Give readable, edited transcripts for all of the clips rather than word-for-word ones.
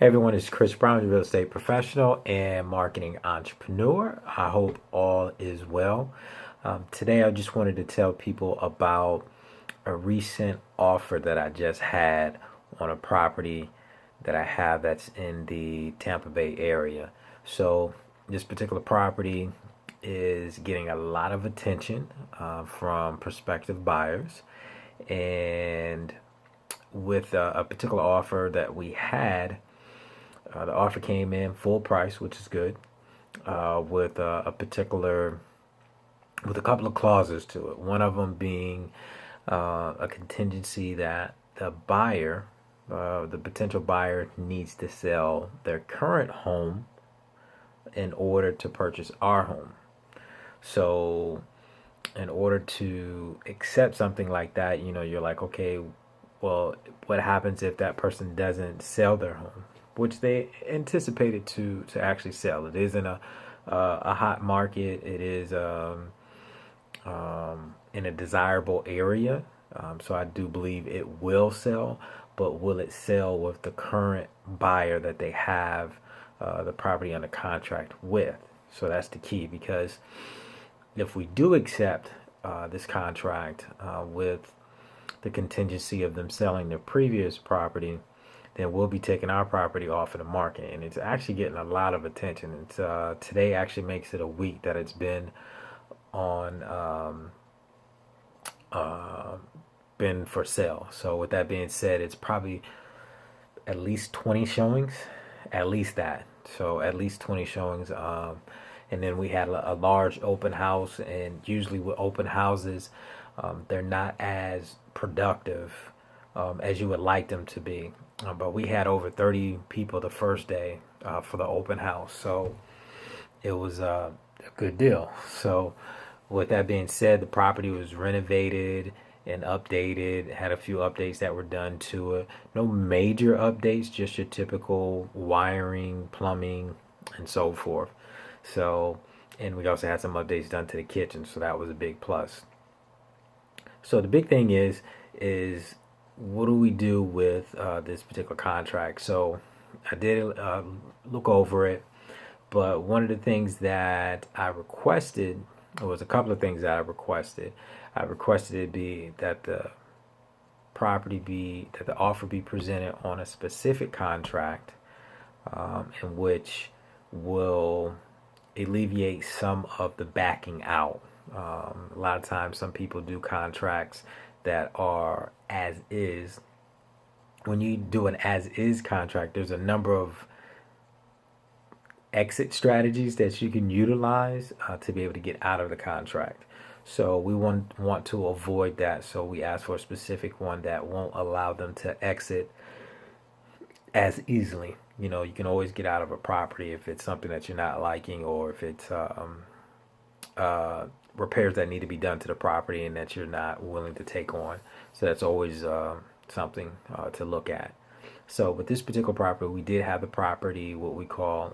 Hey everyone, it's Chris Brown, your real estate professional and marketing entrepreneur. I hope all is well. Today, I just wanted to tell people about a recent offer that I just had on a property that I have that's in the Tampa Bay area. So, this particular property is getting a lot of attention from prospective buyers. And with a particular offer that we had, the offer came in full price, which is good, with with a couple of clauses to it. One of them being a contingency that the potential buyer needs to sell their current home in order to purchase our home. So, in order to accept something like that, you're like, okay, well, what happens if that person doesn't sell their home, which they anticipated to actually sell? It isn't a hot market. It is in a desirable area, so I do believe it will sell. But will it sell with the current buyer that they have the property under contract with? So that's the key, because if we do accept this contract with the contingency of them selling their previous property, then we'll be taking our property off of the market, and it's actually getting a lot of attention. It's today actually makes it a week that it's on uh, been for sale. So with that being said, it's probably at least 20 showings, at least that. So at least 20 showings. And then we had a large open house, and usually with open houses, they're not as productive as you would like them to be. But we had over 30 people the first day for the open house, so it was a good deal. So, with that being said, the property was renovated and updated. Had a few updates that were done to it. No major updates, just your typical wiring, plumbing, and so forth. So, and we also had some updates done to the kitchen, so that was a big plus. So the big thing is what do we do with this particular contract? So I did look over it, but one of the things that I requested, or was a couple of things that I requested. I requested it be that the offer be presented on a specific contract, in which will alleviate some of the backing out. A lot of times, some people do contracts that are as is. When you do an as is contract, there's a number of exit strategies that you can utilize to be able to get out of the contract. So we want to avoid that. So we ask for a specific one that won't allow them to exit as easily. You can always get out of a property if it's something that you're not liking, or if it's repairs that need to be done to the property and that you're not willing to take on. So that's always something to look at. So with this particular property, we did have the property what we call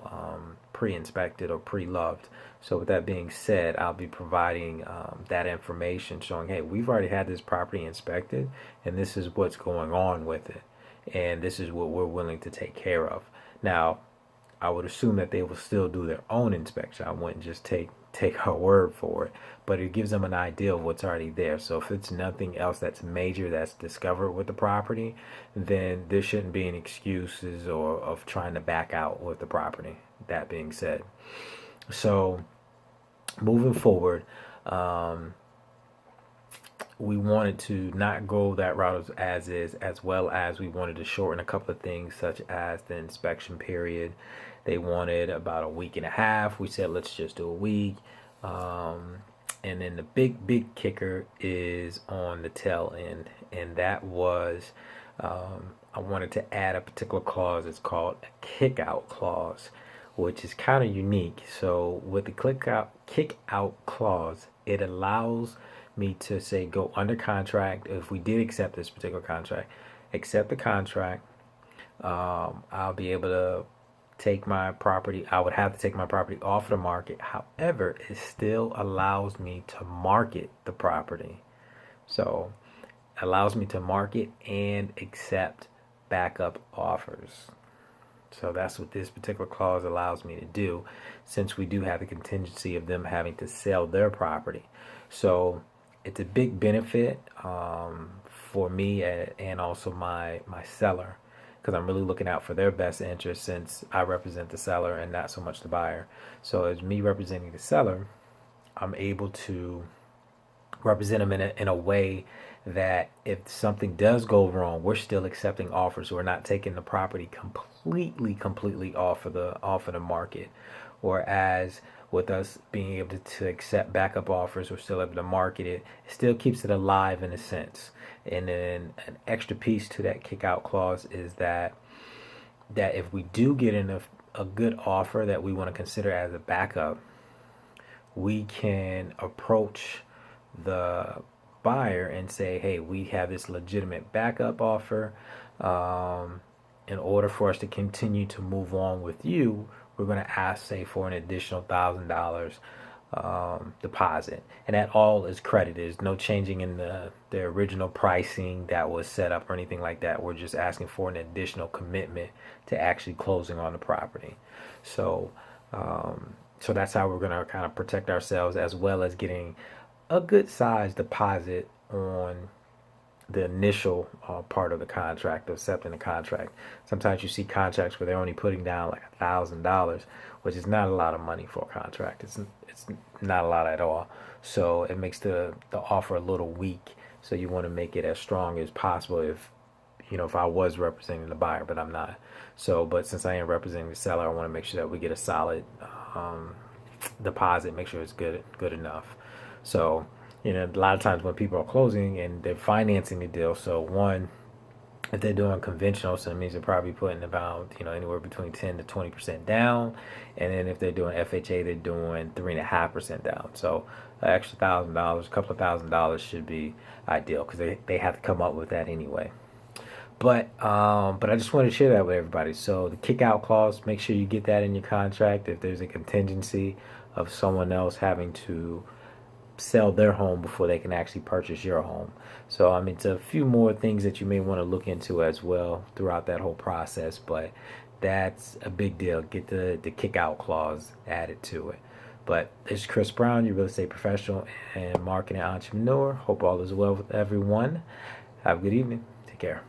pre-inspected or pre-loved. So with that being said, I'll be providing that information showing, hey, we've already had this property inspected, and this is what's going on with it, and this is what we're willing to take care of. Now, I would assume that they will still do their own inspection. I wouldn't just take her word for it, but it gives them an idea of what's already there. So if it's nothing else that's major that's discovered with the property, then there shouldn't be any excuses or of trying to back out with the property. That being said, so moving forward, we wanted to not go that route as is, as well as we wanted to shorten a couple of things, such as the inspection period. They wanted about a week and a half. We said, let's just do a week. And then the big kicker is on the tail end, and that was I wanted to add a particular clause. It's called a kick out clause, which is kind of unique. So with the kick out clause, it allows me to say go under contract. If we did accept this particular contract, accept the contract, I'll be able to take my property. I would have to take my property off the market. However, it still allows me to market the property. So it allows me to market and accept backup offers. So that's what this particular clause allows me to do, since we do have the contingency of them having to sell their property. So it's a big benefit for me and also my seller, because I'm really looking out for their best interest, since I represent the seller and not so much the buyer. So as me representing the seller, I'm able to represent them in a way that if something does go wrong, we're still accepting offers. We're not taking the property completely off of the market. Whereas with us being able to accept backup offers, we're still able to market it. It still keeps it alive in a sense. And then an extra piece to that kick out clause is that if we do get in a good offer that we want to consider as a backup, we can approach the buyer and say, hey, we have this legitimate backup offer. In order for us to continue to move on with you, we're going to ask, say, for an additional $1,000 deposit. And that all is credited. There's no changing in the original pricing that was set up or anything like that. We're just asking for an additional commitment to actually closing on the property. So, so that's how we're going to kind of protect ourselves, as well as getting a good size deposit on the initial part of the contract, accepting the contract. Sometimes you see contracts where they're only putting down like $1,000, which is not a lot of money for a contract. It's not a lot at all. So it makes the offer a little weak. So you want to make it as strong as possible if I was representing the buyer, but I'm not. So, but since I am representing the seller, I want to make sure that we get a solid deposit, make sure it's good enough. So, a lot of times when people are closing and they're financing the deal, so one, if they're doing conventional, so it means they're probably putting about, anywhere between 10 to 20% down. And then if they're doing FHA, they're doing 3.5% down. So an extra $1,000, a couple of $1,000 should be ideal, because they have to come up with that anyway. But I just wanted to share that with everybody. So the kick out clause, make sure you get that in your contract if there's a contingency of someone else having to sell their home before they can actually purchase your home. So it's a few more things that you may want to look into as well throughout that whole process, but that's a big deal. Get the kick out clause added to it. But this is Chris Brown, your real estate professional and marketing entrepreneur. Hope all is well with everyone. Have a good evening. Take care.